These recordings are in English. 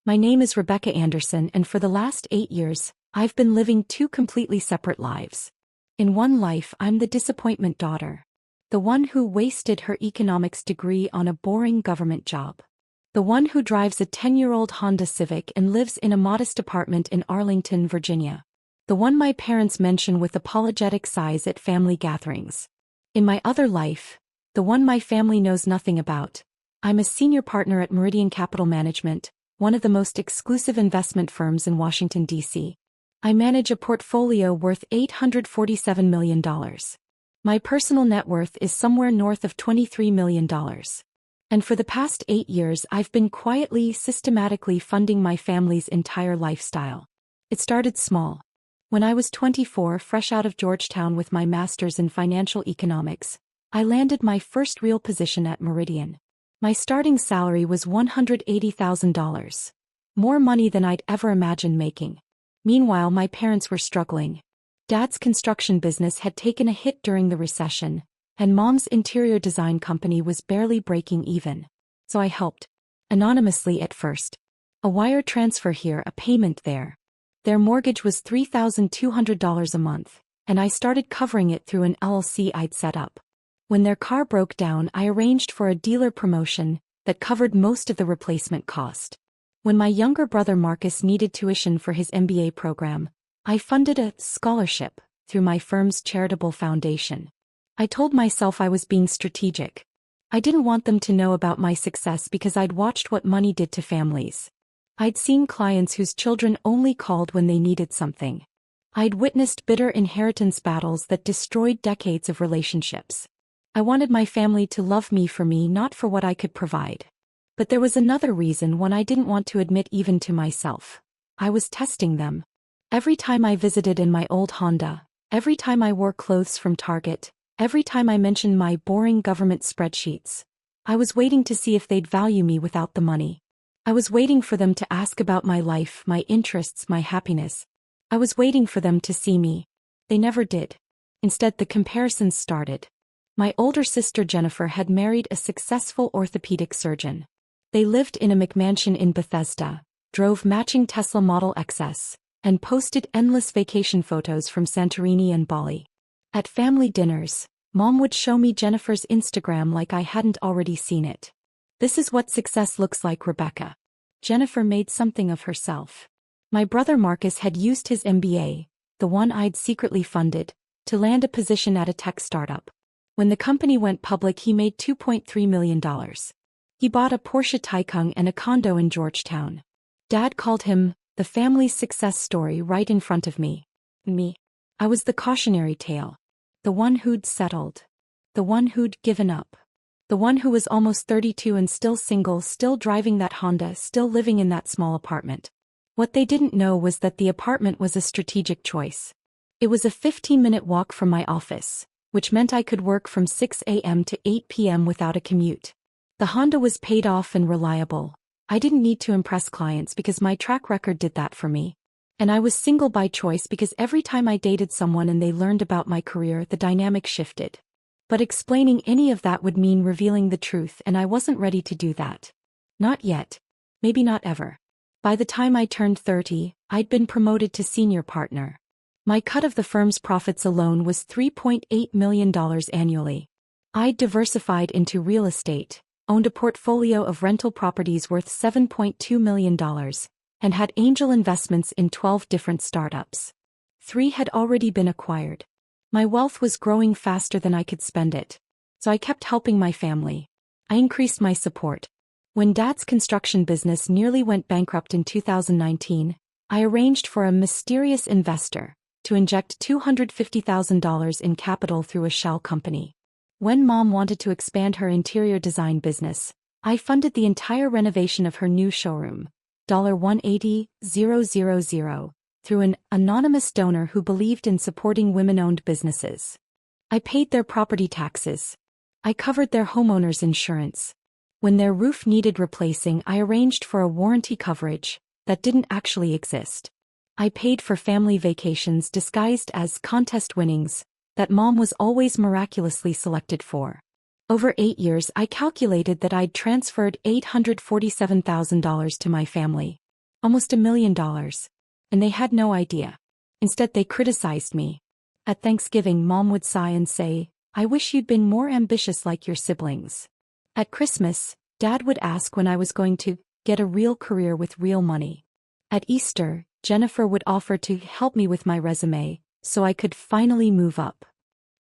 My name is Rebecca Anderson, and for the last 8 years, I've been living two completely separate lives. In one life, I'm the disappointment daughter. The one who wasted her economics degree on a boring government job. The one who drives a 10-year-old Honda Civic and lives in a modest apartment in Arlington, Virginia. The one my parents mention with apologetic sighs at family gatherings. In my other life, the one my family knows nothing about, I'm a senior partner at Meridian Capital Management, one of the most exclusive investment firms in Washington, D.C. I manage a portfolio worth $847 million. My personal net worth is somewhere north of $23 million. And for the past 8 years, I've been quietly, systematically funding my family's entire lifestyle. It started small. When I was 24, fresh out of Georgetown with my master's in financial economics, I landed my first real position at Meridian. My starting salary was $180,000. More money than I'd ever imagined making. Meanwhile, my parents were struggling. Dad's construction business had taken a hit during the recession, and Mom's interior design company was barely breaking even. So I helped. Anonymously at first. A wire transfer here, a payment there. Their mortgage was $3,200 a month, and I started covering it through an LLC I'd set up. When their car broke down, I arranged for a dealer promotion that covered most of the replacement cost. When my younger brother Marcus needed tuition for his MBA program, I funded a scholarship through my firm's charitable foundation. I told myself I was being strategic. I didn't want them to know about my success because I'd watched what money did to families. I'd seen clients whose children only called when they needed something. I'd witnessed bitter inheritance battles that destroyed decades of relationships. I wanted my family to love me for me, not for what I could provide. But there was another reason, one I didn't want to admit even to myself. I was testing them. Every time I visited in my old Honda, every time I wore clothes from Target, every time I mentioned my boring government spreadsheets, I was waiting to see if they'd value me without the money. I was waiting for them to ask about my life, my interests, my happiness. I was waiting for them to see me. They never did. Instead, the comparisons started. My older sister Jennifer had married a successful orthopedic surgeon. They lived in a McMansion in Bethesda, drove matching Tesla Model XS, and posted endless vacation photos from Santorini and Bali. At family dinners, Mom would show me Jennifer's Instagram like I hadn't already seen it. This is what success looks like, Rebecca. Jennifer made something of herself. My brother Marcus had used his MBA, the one I'd secretly funded, to land a position at a tech startup. When the company went public, he made $2.3 million. He bought a Porsche Taycan and a condo in Georgetown. Dad called him the family's success story right in front of me. I was the cautionary tale. The one who'd settled. The one who'd given up. The one who was almost 32 and still single, still driving that Honda, still living in that small apartment. What they didn't know was that the apartment was a strategic choice. It was a 15-minute walk from my office, which meant I could work from 6 a.m. to 8 p.m. without a commute. The Honda was paid off and reliable. I didn't need to impress clients because my track record did that for me. And I was single by choice because every time I dated someone and they learned about my career, the dynamic shifted. But explaining any of that would mean revealing the truth, and I wasn't ready to do that. Not yet. Maybe not ever. By the time I turned 30, I'd been promoted to senior partner. My cut of the firm's profits alone was $3.8 million annually. I'd diversified into real estate, owned a portfolio of rental properties worth $7.2 million, and had angel investments in 12 different startups. 3 had already been acquired. My wealth was growing faster than I could spend it. So I kept helping my family. I increased my support. When Dad's construction business nearly went bankrupt in 2019, I arranged for a mysterious investor to inject $250,000 in capital through a shell company. When Mom wanted to expand her interior design business, I funded the entire renovation of her new showroom, $180,000, through an anonymous donor who believed in supporting women-owned businesses. I paid their property taxes. I covered their homeowners' insurance. When their roof needed replacing, I arranged for a warranty coverage that didn't actually exist. I paid for family vacations disguised as contest winnings that Mom was always miraculously selected for. Over 8 years, I calculated that I'd transferred $847,000 to my family. Almost $1 million. And they had no idea. Instead, they criticized me. At Thanksgiving, Mom would sigh and say, "I wish you'd been more ambitious like your siblings." At Christmas, Dad would ask when I was going to get a real career with real money. At Easter, Jennifer would offer to help me with my resume, so I could finally move up.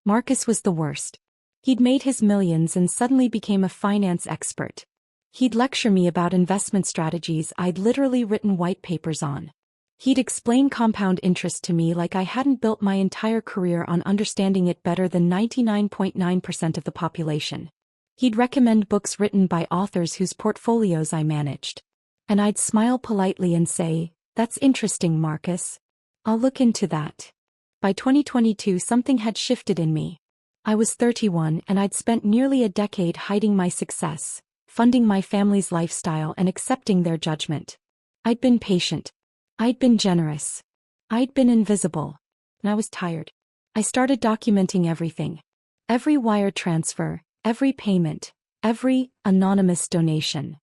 Marcus was the worst. He'd made his millions and suddenly became a finance expert. He'd lecture me about investment strategies I'd literally written white papers on. He'd explain compound interest to me like I hadn't built my entire career on understanding it better than 99.9% of the population. He'd recommend books written by authors whose portfolios I managed. And I'd smile politely and say, "That's interesting, Marcus. I'll look into that." By 2022, something had shifted in me. I was 31 and I'd spent nearly a decade hiding my success, funding my family's lifestyle and accepting their judgment. I'd been patient. I'd been generous. I'd been invisible. And I was tired. I started documenting everything. Every wire transfer, every payment, every anonymous donation.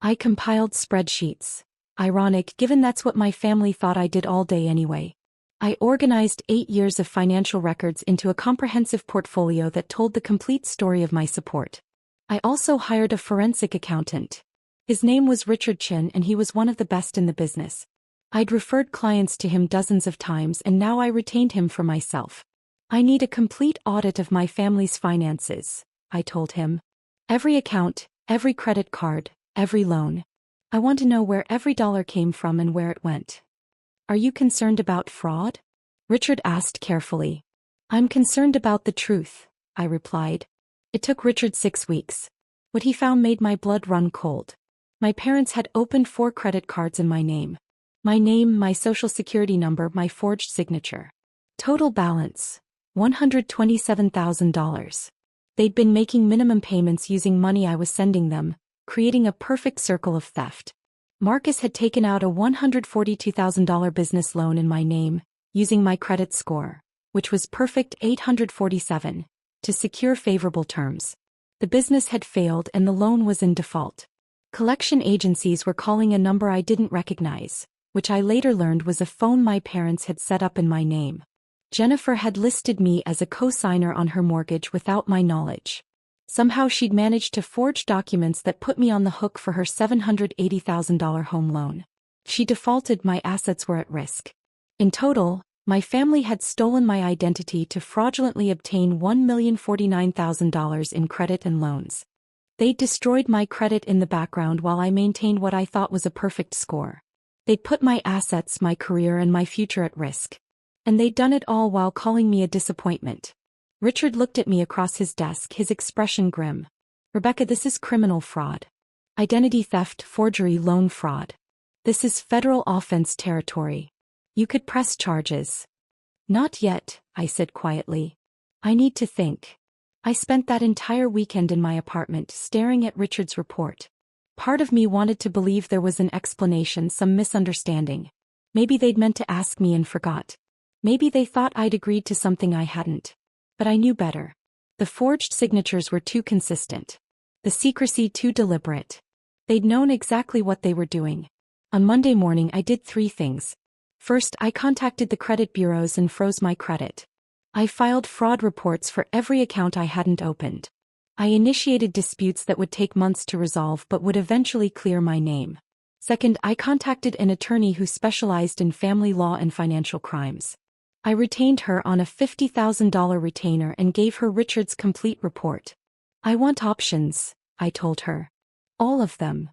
I compiled spreadsheets. Ironic, given that's what my family thought I did all day anyway. I organized 8 years of financial records into a comprehensive portfolio that told the complete story of my support. I also hired a forensic accountant. His name was Richard Chin and he was one of the best in the business. I'd referred clients to him dozens of times and now I retained him for myself. "I need a complete audit of my family's finances," I told him. "Every account, every credit card, every loan. I want to know where every dollar came from and where it went." "Are you concerned about fraud?" Richard asked carefully. "I'm concerned about the truth," I replied. It took Richard 6 weeks. What he found made my blood run cold. My parents had opened 4 credit cards in my name. My name, my social security number, my forged signature. Total balance, $127,000. They'd been making minimum payments using money I was sending them, creating a perfect circle of theft. Marcus had taken out a $142,000 business loan in my name, using my credit score, which was perfect 847, to secure favorable terms. The business had failed and the loan was in default. Collection agencies were calling a number I didn't recognize, which I later learned was a phone my parents had set up in my name. Jennifer had listed me as a co-signer on her mortgage without my knowledge. Somehow she'd managed to forge documents that put me on the hook for her $780,000 home loan. She defaulted, my assets were at risk. In total, my family had stolen my identity to fraudulently obtain $1,049,000 in credit and loans. They'd destroyed my credit in the background while I maintained what I thought was a perfect score. They'd put my assets, my career, and my future at risk. And they'd done it all while calling me a disappointment. Richard looked at me across his desk, his expression grim. "Rebecca, this is criminal fraud. Identity theft, forgery, loan fraud. This is federal offense territory. You could press charges." "Not yet," I said quietly. "I need to think." I spent that entire weekend in my apartment staring at Richard's report. Part of me wanted to believe there was an explanation, some misunderstanding. Maybe they'd meant to ask me and forgot. Maybe they thought I'd agreed to something I hadn't. But I knew better. The forged signatures were too consistent. The secrecy too deliberate. They'd known exactly what they were doing. On Monday morning I did 3 things. First, I contacted the credit bureaus and froze my credit. I filed fraud reports for every account I hadn't opened. I initiated disputes that would take months to resolve but would eventually clear my name. Second, I contacted an attorney who specialized in family law and financial crimes. I retained her on a $50,000 retainer and gave her Richard's complete report. "I want options," I told her. "All of them."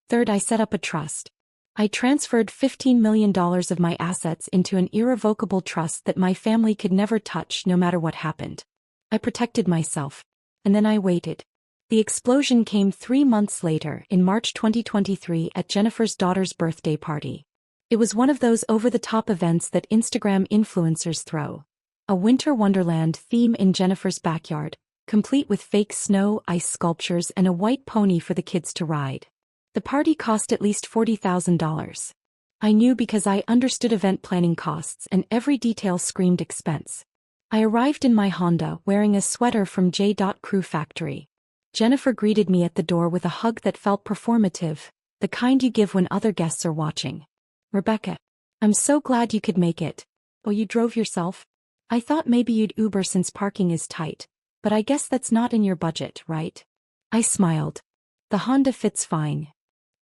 Third, I set up a trust. I transferred $15 million of my assets into an irrevocable trust that my family could never touch no matter what happened. I protected myself. And then I waited. The explosion came 3 months later, in March 2023, at Jennifer's daughter's birthday party. It was one of those over-the-top events that Instagram influencers throw. A winter wonderland theme in Jennifer's backyard, complete with fake snow, ice sculptures, and a white pony for the kids to ride. The party cost at least $40,000. I knew because I understood event planning costs and every detail screamed expense. I arrived in my Honda wearing a sweater from J. Crew Factory. Jennifer greeted me at the door with a hug that felt performative, the kind you give when other guests are watching. Rebecca. I'm so glad you could make it. Oh, you drove yourself? I thought maybe you'd Uber since parking is tight, but I guess that's not in your budget, right? I smiled. The Honda fits fine.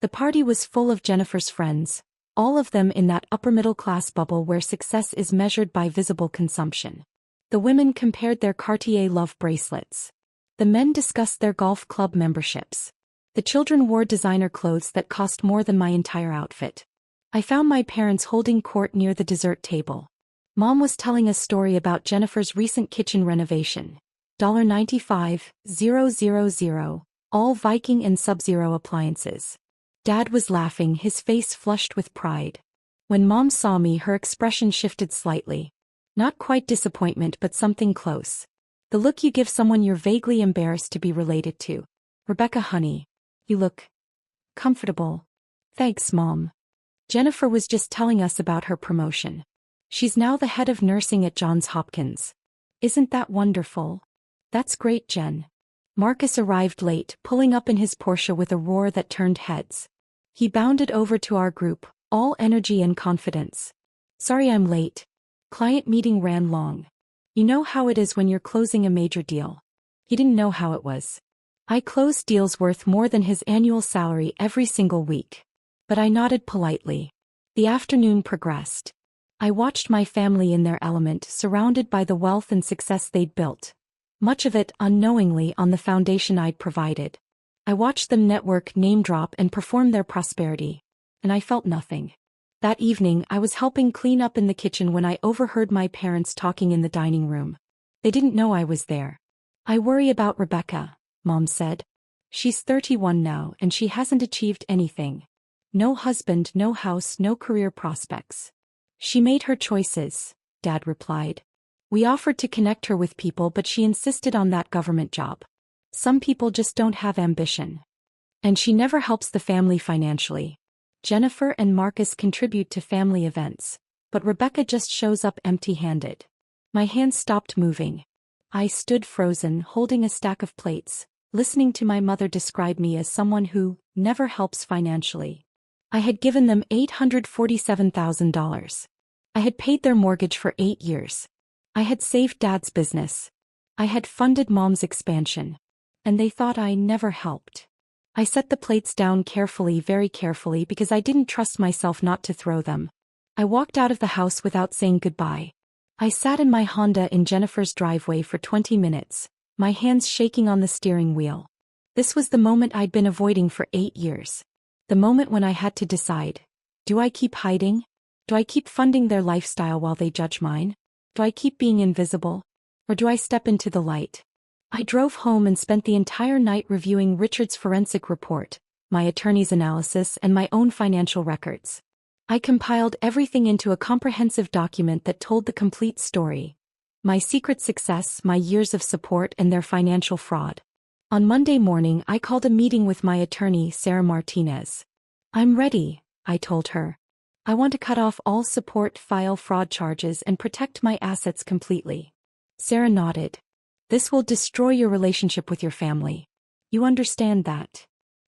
The party was full of Jennifer's friends, all of them in that upper-middle-class bubble where success is measured by visible consumption. The women compared their Cartier love bracelets. The men discussed their golf club memberships. The children wore designer clothes that cost more than my entire outfit. I found my parents holding court near the dessert table. Mom was telling a story about Jennifer's recent kitchen renovation. $95,000, all Viking and Sub-Zero appliances. Dad was laughing, his face flushed with pride. When Mom saw me, her expression shifted slightly. Not quite disappointment, but something close. The look you give someone you're vaguely embarrassed to be related to. Rebecca, honey, you look comfortable. Thanks, Mom. Jennifer was just telling us about her promotion. She's now the head of nursing at Johns Hopkins. Isn't that wonderful? That's great, Jen. Marcus arrived late, pulling up in his Porsche with a roar that turned heads. He bounded over to our group, all energy and confidence. Sorry I'm late. Client meeting ran long. You know how it is when you're closing a major deal. He didn't know how it was. I closed deals worth more than his annual salary every single week. But I nodded politely. The afternoon progressed. I watched my family in their element, surrounded by the wealth and success they'd built. Much of it unknowingly on the foundation I'd provided. I watched them network, name-drop, and perform their prosperity. And I felt nothing. That evening, I was helping clean up in the kitchen when I overheard my parents talking in the dining room. They didn't know I was there. I worry about Rebecca, Mom said. She's 31 now, and she hasn't achieved anything. No husband, no house, no career prospects. She made her choices, Dad replied. We offered to connect her with people, but she insisted on that government job. Some people just don't have ambition. And she never helps the family financially. Jennifer and Marcus contribute to family events, but Rebecca just shows up empty-handed. My hands stopped moving. I stood frozen, holding a stack of plates, listening to my mother describe me as someone who never helps financially. I had given them $847,000. I had paid their mortgage for 8 years. I had saved Dad's business. I had funded Mom's expansion. And they thought I never helped. I set the plates down carefully, very carefully, because I didn't trust myself not to throw them. I walked out of the house without saying goodbye. I sat in my Honda in Jennifer's driveway for 20 minutes, my hands shaking on the steering wheel. This was the moment I'd been avoiding for 8 years. The moment when I had to decide. Do I keep hiding? Do I keep funding their lifestyle while they judge mine? Do I keep being invisible? Or do I step into the light? I drove home and spent the entire night reviewing Richard's forensic report, my attorney's analysis, and my own financial records. I compiled everything into a comprehensive document that told the complete story. My secret success, my years of support, and their financial fraud. On Monday morning, I called a meeting with my attorney, Sarah Martinez. I'm ready, I told her. I want to cut off all support, file fraud charges, and protect my assets completely. Sarah nodded. This will destroy your relationship with your family. You understand that.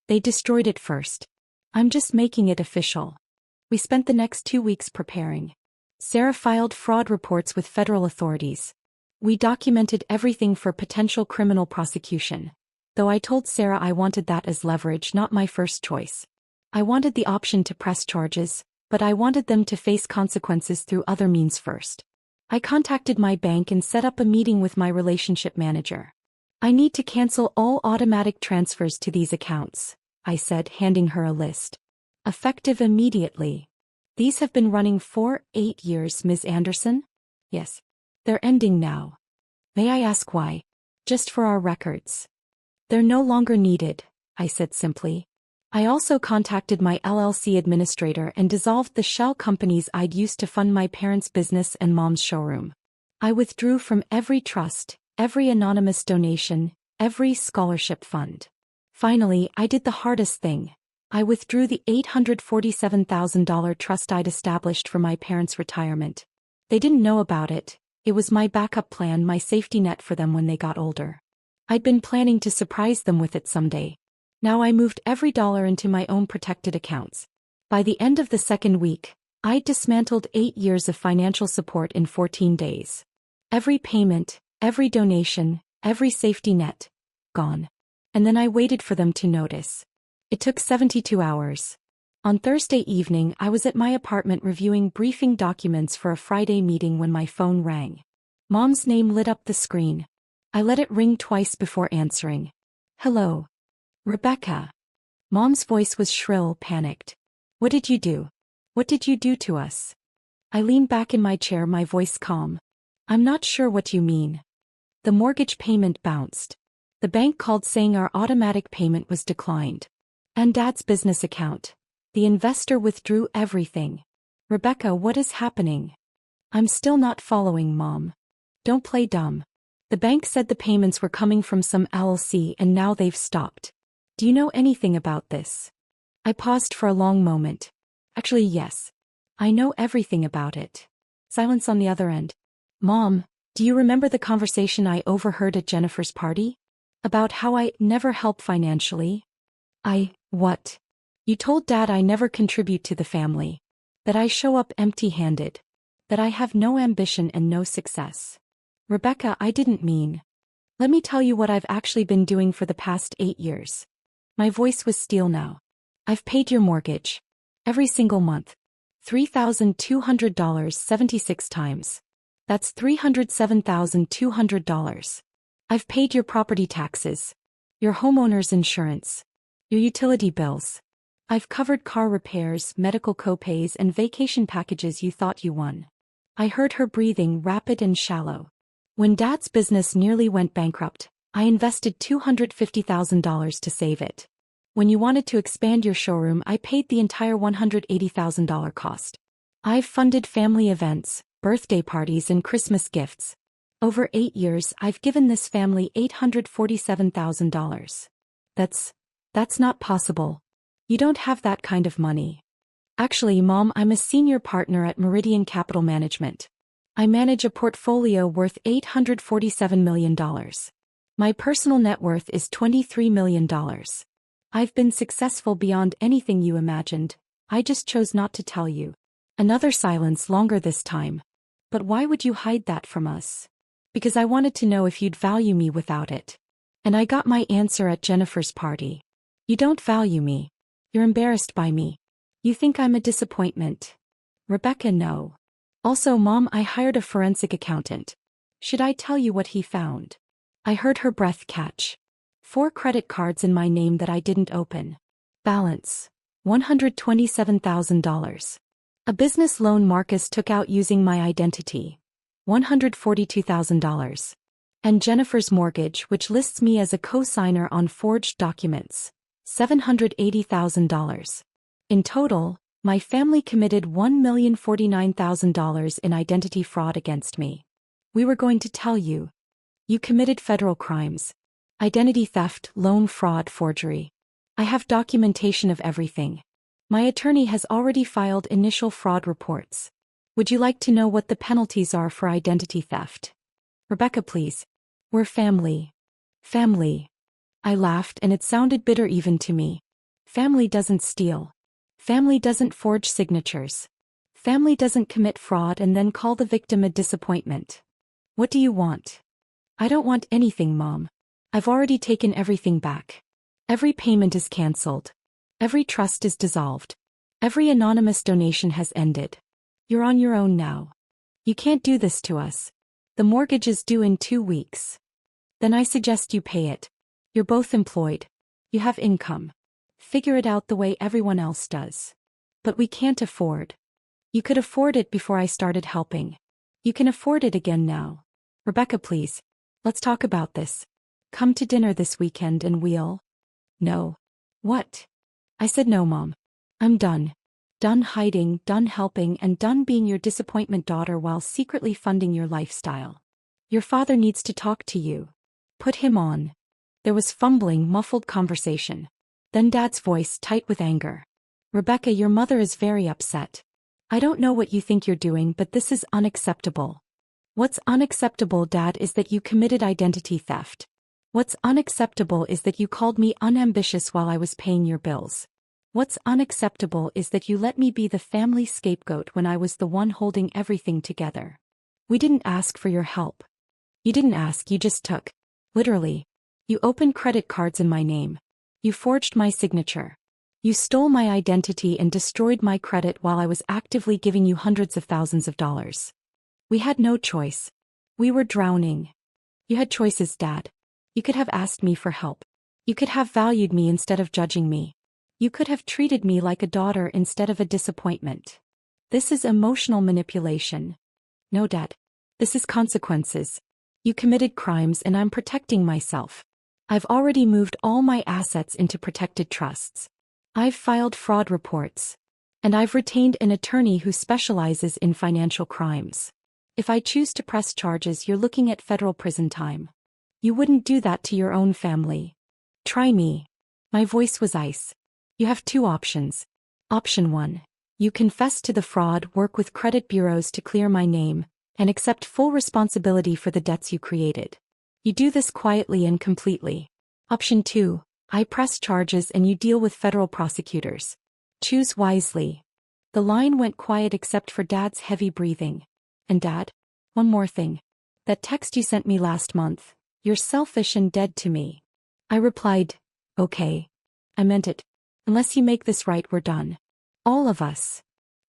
They destroyed it first. I'm just making it official. We spent the next 2 weeks preparing. Sarah filed fraud reports with federal authorities. We documented everything for potential criminal prosecution. Though I told Sarah I wanted that as leverage, not my first choice. I wanted the option to press charges, but I wanted them to face consequences through other means first. I contacted my bank and set up a meeting with my relationship manager. I need to cancel all automatic transfers to these accounts, I said, handing her a list. Effective immediately. These have been running for 8 years, Ms. Anderson? Yes. They're ending now. May I ask why? Just for our records. They're no longer needed, I said simply. I also contacted my LLC administrator and dissolved the shell companies I'd used to fund my parents' business and Mom's showroom. I withdrew from every trust, every anonymous donation, every scholarship fund. Finally, I did the hardest thing. I withdrew the $847,000 trust I'd established for my parents' retirement. They didn't know about it. It was my backup plan, my safety net for them when they got older. I'd been planning to surprise them with it someday. Now I moved every dollar into my own protected accounts. By the end of the second week, I dismantled 8 years of financial support in 14 days. Every payment, every donation, every safety net, gone. And then I waited for them to notice. It took 72 hours. On Thursday evening, I was at my apartment reviewing briefing documents for a Friday meeting when my phone rang. Mom's name lit up the screen. I let it ring twice before answering. Hello. Rebecca. Mom's voice was shrill, panicked. What did you do? What did you do to us? I leaned back in my chair, my voice calm. I'm not sure what you mean. The mortgage payment bounced. The bank called saying our automatic payment was declined. And Dad's business account. The investor withdrew everything. Rebecca, what is happening? I'm still not following, Mom. Don't play dumb. The bank said the payments were coming from some LLC and now they've stopped. Do you know anything about this? I paused for a long moment. Actually, yes. I know everything about it. Silence on the other end. Mom, do you remember the conversation I overheard at Jennifer's party? About how I never help financially? What? You told Dad I never contribute to the family. That I show up empty-handed. That I have no ambition and no success. Rebecca, I didn't mean. Let me tell you what I've actually been doing for the past 8 years. My voice was steel now. I've paid your mortgage. Every single month. $3,200 76 times. That's $307,200. I've paid your property taxes. Your homeowner's insurance. Your utility bills. I've covered car repairs, medical copays, and vacation packages you thought you won. I heard her breathing, rapid and shallow. When Dad's business nearly went bankrupt, I invested $250,000 to save it. When you wanted to expand your showroom, I paid the entire $180,000 cost. I've funded family events, birthday parties, and Christmas gifts. Over 8 years, I've given this family $847,000. That's not possible. You don't have that kind of money. Actually, Mom, I'm a senior partner at Meridian Capital Management. I manage a portfolio worth $847 million. My personal net worth is $23 million. I've been successful beyond anything you imagined. I just chose not to tell you. Another silence, longer this time. But why would you hide that from us? Because I wanted to know if you'd value me without it. And I got my answer at Jennifer's party. You don't value me. You're embarrassed by me. You think I'm a disappointment. Rebecca, no. Also, Mom, I hired a forensic accountant. Should I tell you what he found? I heard her breath catch. 4 credit cards in my name that I didn't open. Balance. $127,000. A business loan Marcus took out using my identity. $142,000. And Jennifer's mortgage, which lists me as a co-signer on forged documents. $780,000. In total, my family committed $1,049,000 in identity fraud against me. We were going to tell you. You committed federal crimes. Identity theft, loan fraud, forgery. I have documentation of everything. My attorney has already filed initial fraud reports. Would you like to know what the penalties are for identity theft? Rebecca, please. We're family. Family. I laughed and it sounded bitter even to me. Family doesn't steal. Family doesn't forge signatures. Family doesn't commit fraud and then call the victim a disappointment. What do you want? I don't want anything, Mom. I've already taken everything back. Every payment is canceled. Every trust is dissolved. Every anonymous donation has ended. You're on your own now. You can't do this to us. The mortgage is due in 2 weeks. Then I suggest you pay it. You're both employed. You have income. Figure it out the way everyone else does. But we can't afford. You could afford it before I started helping. You can afford it again now. Rebecca, please. Let's talk about this. Come to dinner this weekend and we'll... No. What? I said no, Mom. I'm done. Done hiding, done helping, and done being your disappointment daughter while secretly funding your lifestyle. Your father needs to talk to you. Put him on. There was fumbling, muffled conversation. Then Dad's voice, tight with anger. Rebecca, your mother is very upset. I don't know what you think you're doing, but this is unacceptable. What's unacceptable, Dad, is that you committed identity theft. What's unacceptable is that you called me unambitious while I was paying your bills. What's unacceptable is that you let me be the family scapegoat when I was the one holding everything together. We didn't ask for your help. You didn't ask, you just took. Literally. You opened credit cards in my name. You forged my signature. You stole my identity and destroyed my credit while I was actively giving you hundreds of thousands of dollars. We had no choice. We were drowning. You had choices, Dad. You could have asked me for help. You could have valued me instead of judging me. You could have treated me like a daughter instead of a disappointment. This is emotional manipulation. No, Dad. This is consequences. You committed crimes and I'm protecting myself. I've already moved all my assets into protected trusts. I've filed fraud reports. And I've retained an attorney who specializes in financial crimes. If I choose to press charges, you're looking at federal prison time. You wouldn't do that to your own family. Try me. My voice was ice. You have two options. Option 1. You confess to the fraud, work with credit bureaus to clear my name, and accept full responsibility for the debts you created. You do this quietly and completely. Option 2. I press charges and you deal with federal prosecutors. Choose wisely. The line went quiet except for Dad's heavy breathing. And Dad, one more thing. That text you sent me last month, you're selfish and dead to me. I replied, okay. I meant it. Unless you make this right, we're done. All of us.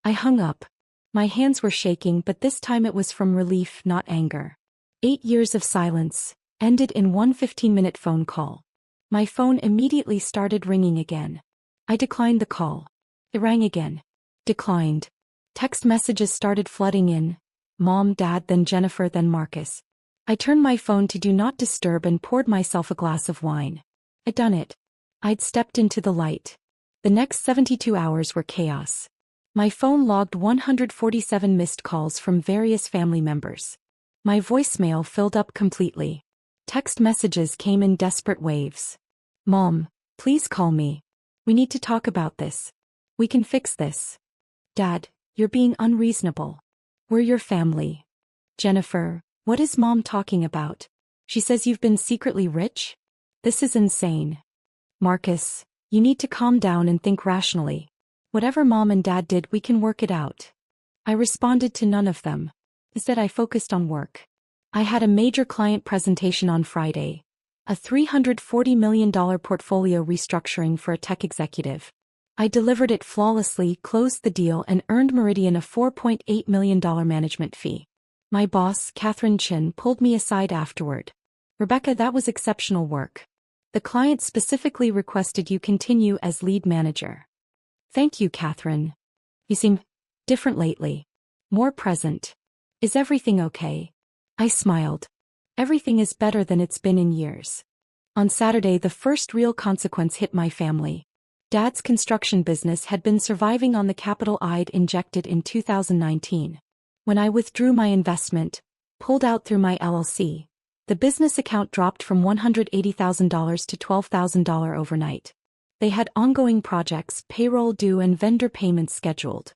I hung up. My hands were shaking, but this time it was from relief, not anger. 8 years of silence ended in one 15-minute phone call. My phone immediately started ringing again. I declined the call. It rang again. Declined. Text messages started flooding in. Mom, Dad, then Jennifer, then Marcus. I turned my phone to do not disturb and poured myself a glass of wine. I'd done it. I'd stepped into the light. The next 72 hours were chaos. My phone logged 147 missed calls from various family members. My voicemail filled up completely. Text messages came in desperate waves. Mom, please call me. We need to talk about this. We can fix this. Dad, you're being unreasonable. We're your family. Jennifer, what is Mom talking about? She says you've been secretly rich? This is insane. Marcus, you need to calm down and think rationally. Whatever Mom and Dad did, we can work it out. I responded to none of them. Instead, I focused on work. I had a major client presentation on Friday. A $340 million portfolio restructuring for a tech executive. I delivered it flawlessly, closed the deal, and earned Meridian a $4.8 million management fee. My boss, Catherine Chin, pulled me aside afterward. Rebecca, that was exceptional work. The client specifically requested you continue as lead manager. Thank you, Catherine. You seem different lately. More present. Is everything okay? I smiled. Everything is better than it's been in years. On Saturday, the first real consequence hit my family. Dad's construction business had been surviving on the capital I'd injected in 2019. When I withdrew my investment, pulled out through my LLC, the business account dropped from $180,000 to $12,000 overnight. They had ongoing projects, payroll due, and vendor payments scheduled.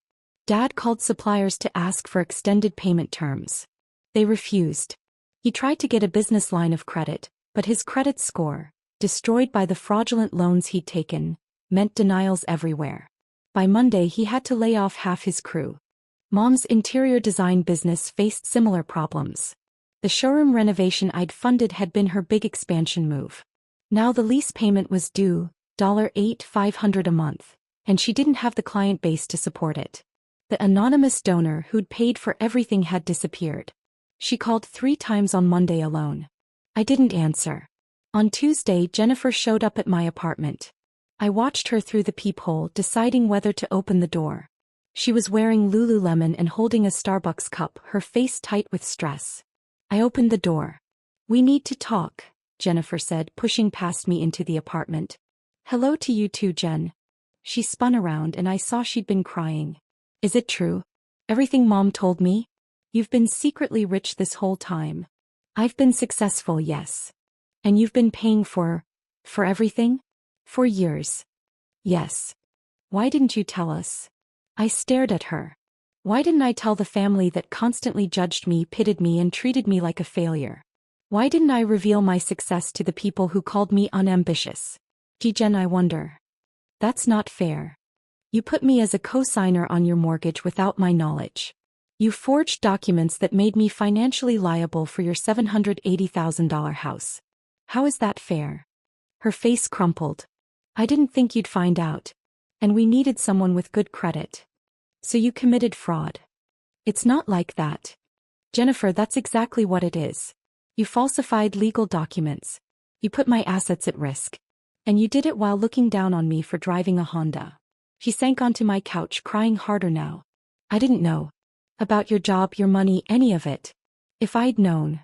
Dad called suppliers to ask for extended payment terms. They refused. He tried to get a business line of credit, but his credit score, destroyed by the fraudulent loans he'd taken, meant denials everywhere. By Monday, he had to lay off half his crew. Mom's interior design business faced similar problems. The showroom renovation I'd funded had been her big expansion move. Now the lease payment was due, $8,500 a month, and she didn't have the client base to support it. The anonymous donor who'd paid for everything had disappeared. She called 3 times on Monday alone. I didn't answer. On Tuesday, Jennifer showed up at my apartment. I watched her through the peephole, deciding whether to open the door. She was wearing Lululemon and holding a Starbucks cup, her face tight with stress. I opened the door. We need to talk, Jennifer said, pushing past me into the apartment. Hello to you too, Jen. She spun around and I saw she'd been crying. Is it true? Everything Mom told me? You've been secretly rich this whole time. I've been successful, yes. And you've been paying for everything? For years. Yes. Why didn't you tell us? I stared at her. Why didn't I tell the family that constantly judged me, pitted me, and treated me like a failure? Why didn't I reveal my success to the people who called me unambitious? Gee, Jen, I wonder. That's not fair. You put me as a co-signer on your mortgage without my knowledge. You forged documents that made me financially liable for your $780,000 house. How is that fair? Her face crumpled. I didn't think you'd find out. And we needed someone with good credit. So you committed fraud. It's not like that. Jennifer, that's exactly what it is. You falsified legal documents. You put my assets at risk. And you did it while looking down on me for driving a Honda. She sank onto my couch, crying harder now. I didn't know. About your job, your money, any of it. If I'd known.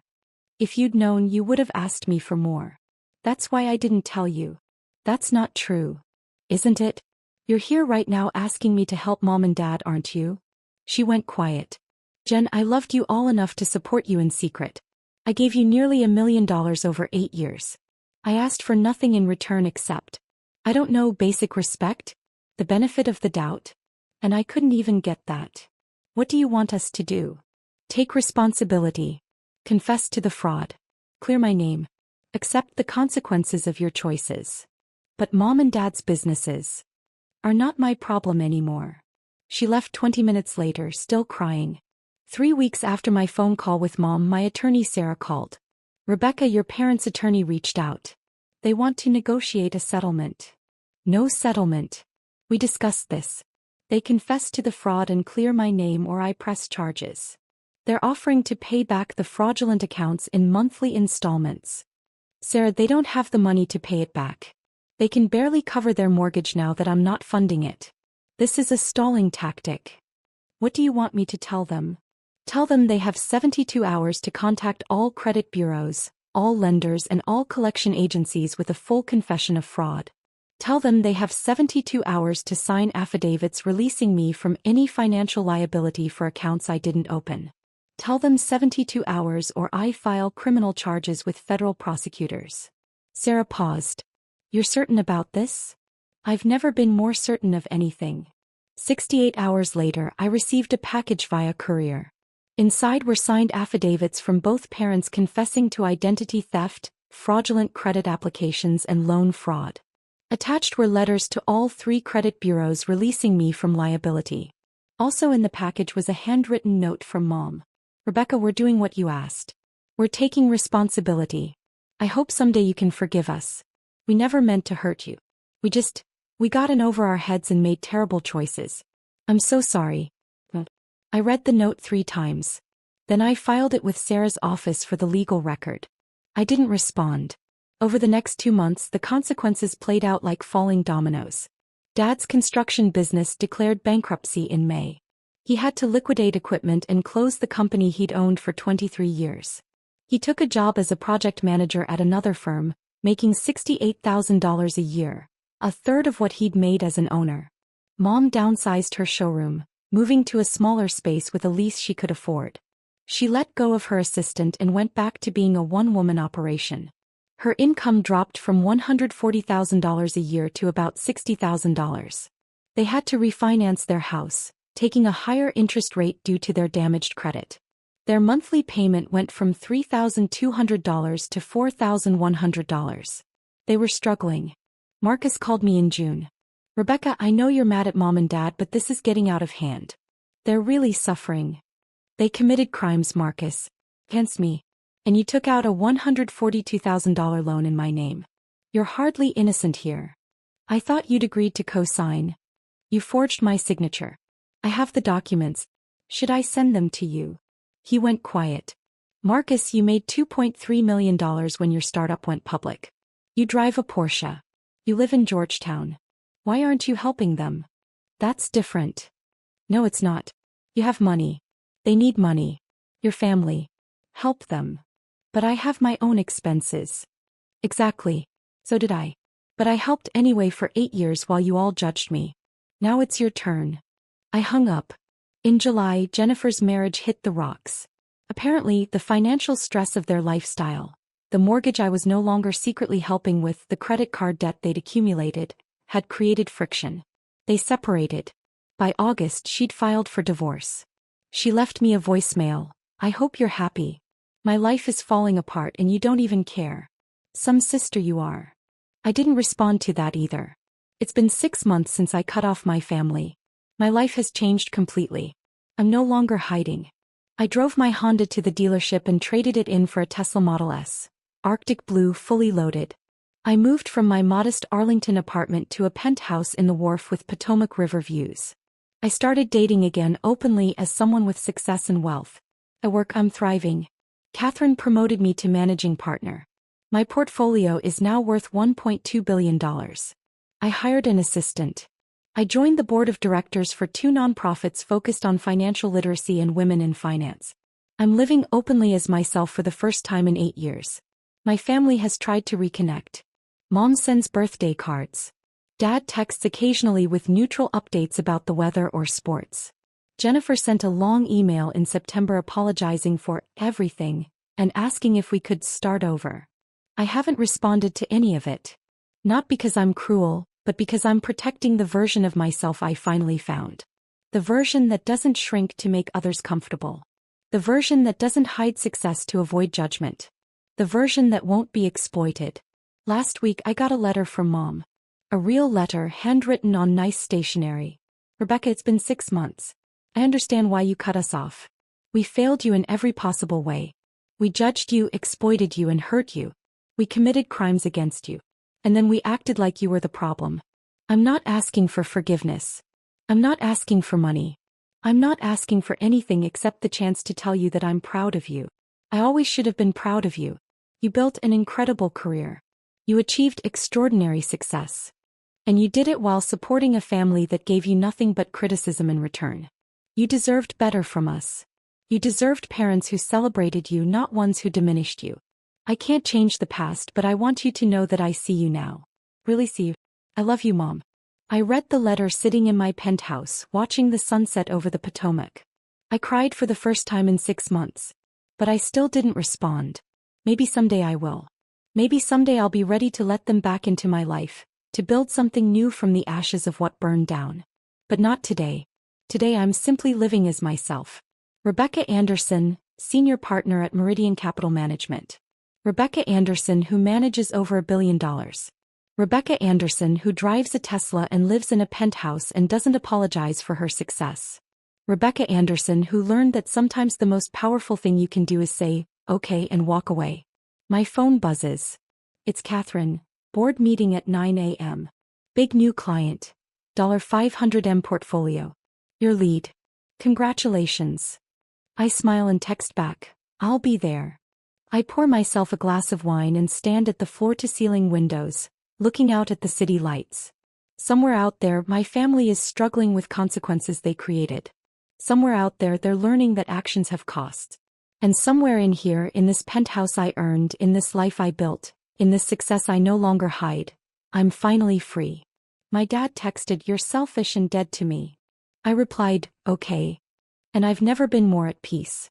If you'd known, you would have asked me for more. That's why I didn't tell you. That's not true. Isn't it? You're here right now asking me to help Mom and Dad, aren't you? She went quiet. Jen, I loved you all enough to support you in secret. I gave you nearly $1 million over 8 years. I asked for nothing in return except, I don't know, basic respect? The benefit of the doubt? And I couldn't even get that. What do you want us to do? Take responsibility. Confess to the fraud. Clear my name. Accept the consequences of your choices. But Mom and Dad's businesses are not my problem anymore. She left 20 minutes later, still crying. 3 weeks after my phone call with Mom, my attorney Sarah called. Rebecca, your parents' attorney reached out. They want to negotiate a settlement. No settlement. We discussed this. They confess to the fraud and clear my name or I press charges. They're offering to pay back the fraudulent accounts in monthly installments. Sarah, they don't have the money to pay it back. They can barely cover their mortgage now that I'm not funding it. This is a stalling tactic. What do you want me to tell them? Tell them they have 72 hours to contact all credit bureaus, all lenders and all collection agencies with a full confession of fraud. Tell them they have 72 hours to sign affidavits releasing me from any financial liability for accounts I didn't open. Tell them 72 hours or I file criminal charges with federal prosecutors. Sarah paused. You're certain about this? I've never been more certain of anything. 68 hours later, I received a package via courier. Inside were signed affidavits from both parents confessing to identity theft, fraudulent credit applications and loan fraud. Attached were letters to all 3 credit bureaus releasing me from liability. Also in the package was a handwritten note from Mom. Rebecca, we're doing what you asked. We're taking responsibility. I hope someday you can forgive us. We never meant to hurt you. We got in over our heads and made terrible choices. I'm so sorry. I read the note 3 times. Then I filed it with Sarah's office for the legal record. I didn't respond. Over the next 2 months, the consequences played out like falling dominoes. Dad's construction business declared bankruptcy in May. He had to liquidate equipment and close the company he'd owned for 23 years. He took a job as a project manager at another firm, making $68,000 a year, a third of what he'd made as an owner. Mom downsized her showroom, moving to a smaller space with a lease she could afford. She let go of her assistant and went back to being a one-woman operation. Her income dropped from $140,000 a year to about $60,000. They had to refinance their house, taking a higher interest rate due to their damaged credit. Their monthly payment went from $3,200 to $4,100. They were struggling. Marcus called me in June. Rebecca, I know you're mad at Mom and Dad, but this is getting out of hand. They're really suffering. They committed crimes, Marcus. Against me. And you took out a $142,000 loan in my name. You're hardly innocent here. I thought you'd agreed to co-sign. You forged my signature. I have the documents. Should I send them to you? He went quiet. Marcus, you made $2.3 million when your startup went public. You drive a Porsche. You live in Georgetown. Why aren't you helping them? That's different. No, it's not. You have money. They need money. Your family. Help them. But I have my own expenses. Exactly. So did I. But I helped anyway for 8 years while you all judged me. Now it's your turn. I hung up. In July, Jennifer's marriage hit the rocks. Apparently, the financial stress of their lifestyle, the mortgage I was no longer secretly helping with, the credit card debt they'd accumulated, had created friction. They separated. By August, she'd filed for divorce. She left me a voicemail. I hope you're happy. My life is falling apart and you don't even care. Some sister you are. I didn't respond to that either. It's been 6 months since I cut off my family. My life has changed completely. I'm no longer hiding. I drove my Honda to the dealership and traded it in for a Tesla Model S, Arctic blue, fully loaded. I moved from my modest Arlington apartment to a penthouse in the wharf with Potomac River views. I started dating again openly as someone with success and wealth. At work I'm thriving. Catherine promoted me to managing partner. My portfolio is now worth $1.2 billion. I hired an assistant. I joined the board of directors for 2 nonprofits focused on financial literacy and women in finance. I'm living openly as myself for the first time in 8 years. My family has tried to reconnect. Mom sends birthday cards. Dad texts occasionally with neutral updates about the weather or sports. Jennifer sent a long email in September apologizing for everything and asking if we could start over. I haven't responded to any of it. Not because I'm cruel, but because I'm protecting the version of myself I finally found. The version that doesn't shrink to make others comfortable. The version that doesn't hide success to avoid judgment. The version that won't be exploited. Last week I got a letter from Mom. A real letter handwritten on nice stationery. Rebecca, it's been 6 months. I understand why you cut us off. We failed you in every possible way. We judged you, exploited you, and hurt you. We committed crimes against you. And then we acted like you were the problem. I'm not asking for forgiveness. I'm not asking for money. I'm not asking for anything except the chance to tell you that I'm proud of you. I always should have been proud of you. You built an incredible career. You achieved extraordinary success. And you did it while supporting a family that gave you nothing but criticism in return. You deserved better from us. You deserved parents who celebrated you, not ones who diminished you. I can't change the past, but I want you to know that I see you now. Really see you. I love you, Mom. I read the letter sitting in my penthouse, watching the sunset over the Potomac. I cried for the first time in 6 months. But I still didn't respond. Maybe someday I will. Maybe someday I'll be ready to let them back into my life, to build something new from the ashes of what burned down. But not today. Today I'm simply living as myself. Rebecca Anderson, senior partner at Meridian Capital Management. Rebecca Anderson, who manages over $1 billion. Rebecca Anderson, who drives a Tesla and lives in a penthouse and doesn't apologize for her success. Rebecca Anderson, who learned that sometimes the most powerful thing you can do is say, okay, and walk away. My phone buzzes. It's Catherine. Board meeting at 9 a.m. Big new client. $500M portfolio. Your lead. Congratulations. I smile and text back, I'll be there. I pour myself a glass of wine and stand at the floor-to-ceiling windows, looking out at the city lights. Somewhere out there, my family is struggling with consequences they created. Somewhere out there, they're learning that actions have cost. And somewhere in here, in this penthouse I earned, in this life I built, in this success I no longer hide, I'm finally free. My dad texted, "You're selfish and dead to me." I replied, "Okay." And I've never been more at peace.